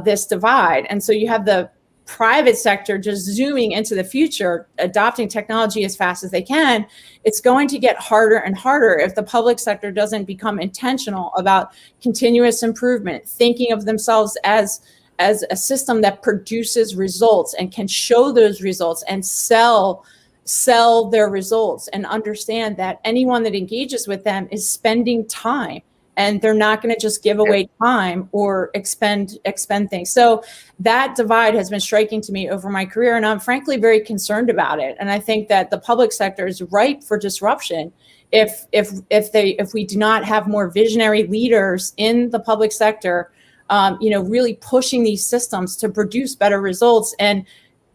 this divide. And so you have the private sector just zooming into the future, adopting technology as fast as they can. It's going to get harder and harder if the public sector doesn't become intentional about continuous improvement, thinking of themselves as a system that produces results and can show those results and sell their results, and understand that anyone that engages with them is spending time, and they're not going to just give away time or expend things. So that divide has been striking to me over my career, and I'm frankly very concerned about it. And I think that the public sector is ripe for disruption if we do not have more visionary leaders in the public sector, really pushing these systems to produce better results and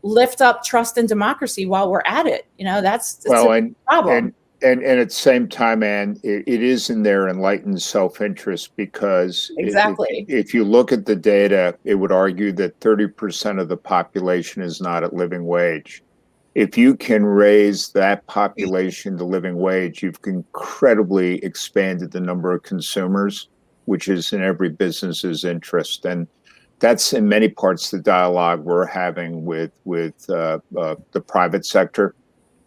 lift up trust and democracy while we're at it. That's a problem. And at the same time, Anne, it is in their enlightened self-interest, because if you look at the data, it would argue that 30% of the population is not at living wage. If you can raise that population to living wage, you've incredibly expanded the number of consumers, which is in every business's interest. And that's in many parts the dialogue we're having with the private sector,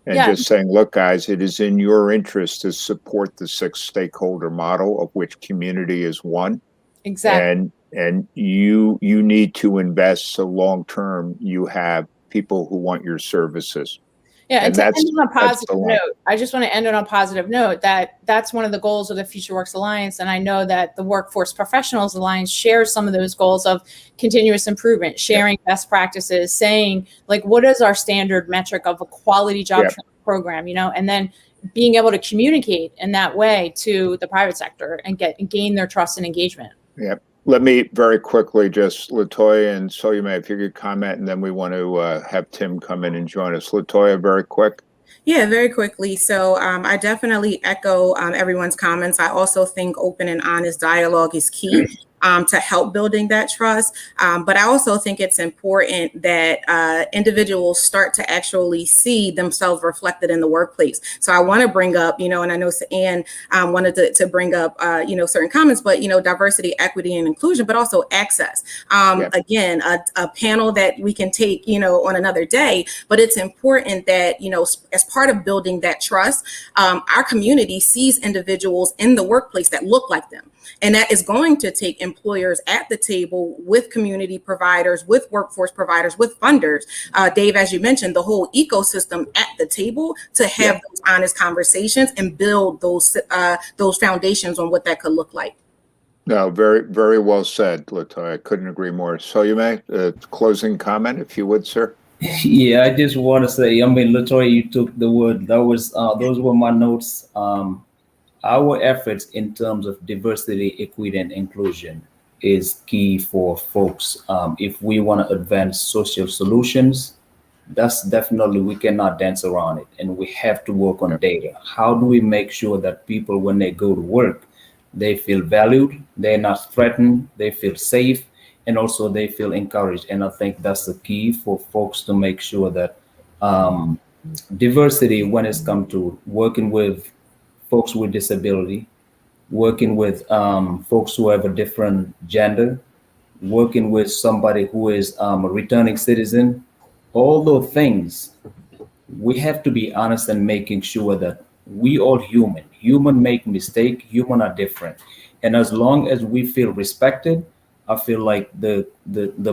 and just saying, look, guys, it is in your interest to support the 6-stakeholder model, of which community is one. Exactly. And you need to invest so long term you have people who want your services. Yeah, and to end on a positive note, I just want to end on a positive note that's one of the goals of the Future Works Alliance. And I know that the Workforce Professionals Alliance shares some of those goals of continuous improvement, sharing best practices, saying, like, what is our standard metric of a quality job training program, and then being able to communicate in that way to the private sector and gain their trust and engagement. Yep. Let me very quickly, just Latoya and Soyume, if you could comment, and then we want to have Tim come in and join us. Latoya, very quick. Yeah, very quickly. So I definitely echo everyone's comments. I also think open and honest dialogue is key to help building that trust. But I also think it's important that individuals start to actually see themselves reflected in the workplace. So I want to bring up, and I know Anne wanted to bring up, certain comments, but, diversity, equity, and inclusion, but also access. Again, a panel that we can take, on another day, but it's important that, as part of building that trust, our community sees individuals in the workplace that look like them. And that is going to take employers at the table with community providers, with workforce providers, with funders. Dave, as you mentioned, the whole ecosystem at the table to have those honest conversations and build those foundations on what that could look like. No, very, very well said, Latoya. I couldn't agree more. So you may closing comment, if you would, sir. Yeah, I just want to say, Latoya, you took the word. Those were my notes. Our efforts in terms of diversity, equity, and inclusion is key for folks. If we want to advance social solutions, that's definitely, we cannot dance around it. And we have to work on data. How do we make sure that people, when they go to work, they feel valued, they're not threatened, they feel safe, and also they feel encouraged? And I think that's the key for folks to make sure that diversity, when it's come to working with folks with disability, working with folks who have a different gender, working with somebody who is a returning citizen, all those things, we have to be honest and making sure that we all human make mistake, human are different. And as long as we feel respected, I feel like the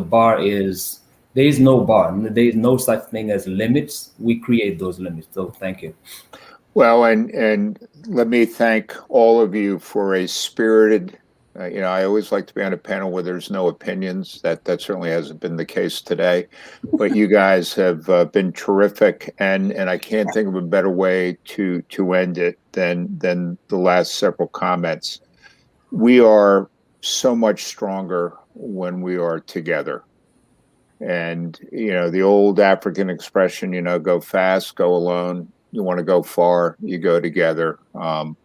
bar is, there is no bar. There is no such thing as limits. We create those limits. So thank you. Well, and let me thank all of you for a spirited, I always like to be on a panel where there's no opinions. That certainly hasn't been the case today, but you guys have been terrific, and I can't think of a better way to end it than the last several comments. We are so much stronger when we are together. And, the old African expression, go fast, go alone. you want to go far, you go together.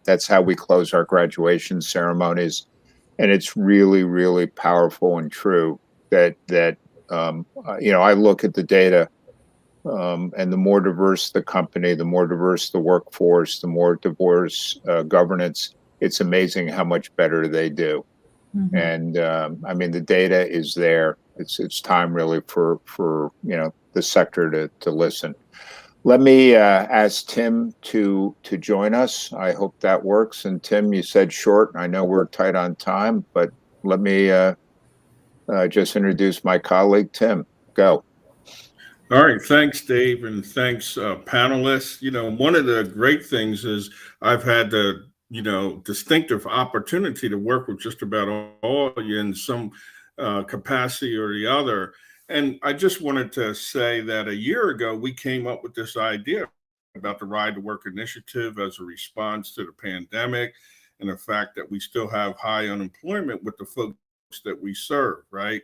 That's how we close our graduation ceremonies. And it's really, really powerful and true that I look at the data, and the more diverse the company, the more diverse the workforce, the more diverse governance, it's amazing how much better they do. Mm-hmm. And I mean, the data is there. It's time really for the sector to listen. Let me ask Tim to join us. I hope that works. And Tim, you said short. I know we're tight on time, but let me just introduce my colleague, Tim. Go. All right. Thanks, Dave, and thanks, panelists. One of the great things is I've had the, distinctive opportunity to work with just about all of you in some capacity or the other. And I just wanted to say that a year ago, we came up with this idea about the Ride to Work initiative as a response to the pandemic and the fact that we still have high unemployment with the folks that we serve, right?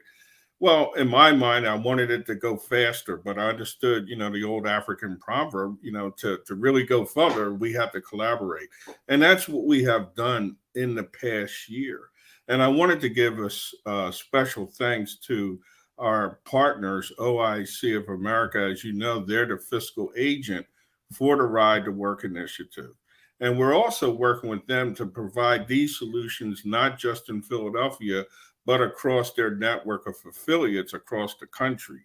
Well, in my mind, I wanted it to go faster, but I understood, the old African proverb, to really go further, we have to collaborate. And that's what we have done in the past year. And I wanted to give a special thanks to our partners, OIC of America. As you know, they're the fiscal agent for the Ride to Work initiative. And we're also working with them to provide these solutions, not just in Philadelphia, but across their network of affiliates across the country.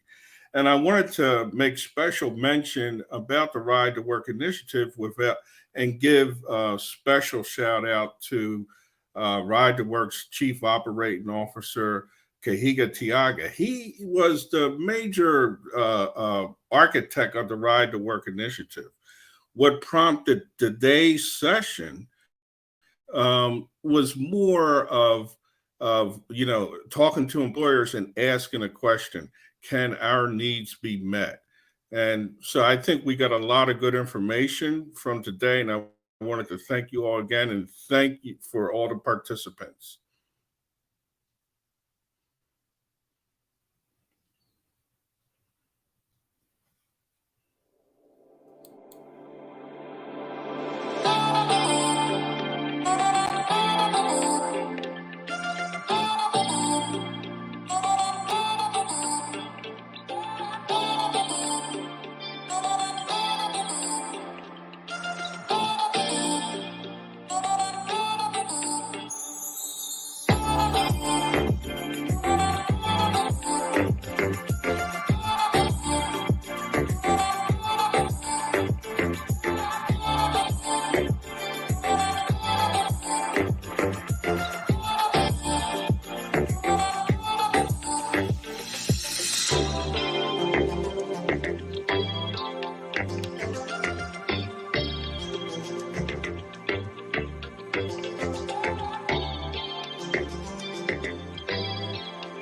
And I wanted to make special mention about the Ride to Work initiative and give a special shout out to Ride to Work's Chief Operating Officer, Kahiga Tiaga. He was the major architect of the Ride to Work initiative. What prompted today's session was more of talking to employers and asking a question: can our needs be met? And so I think we got a lot of good information from today, and I wanted to thank you all again and thank you for all the participants.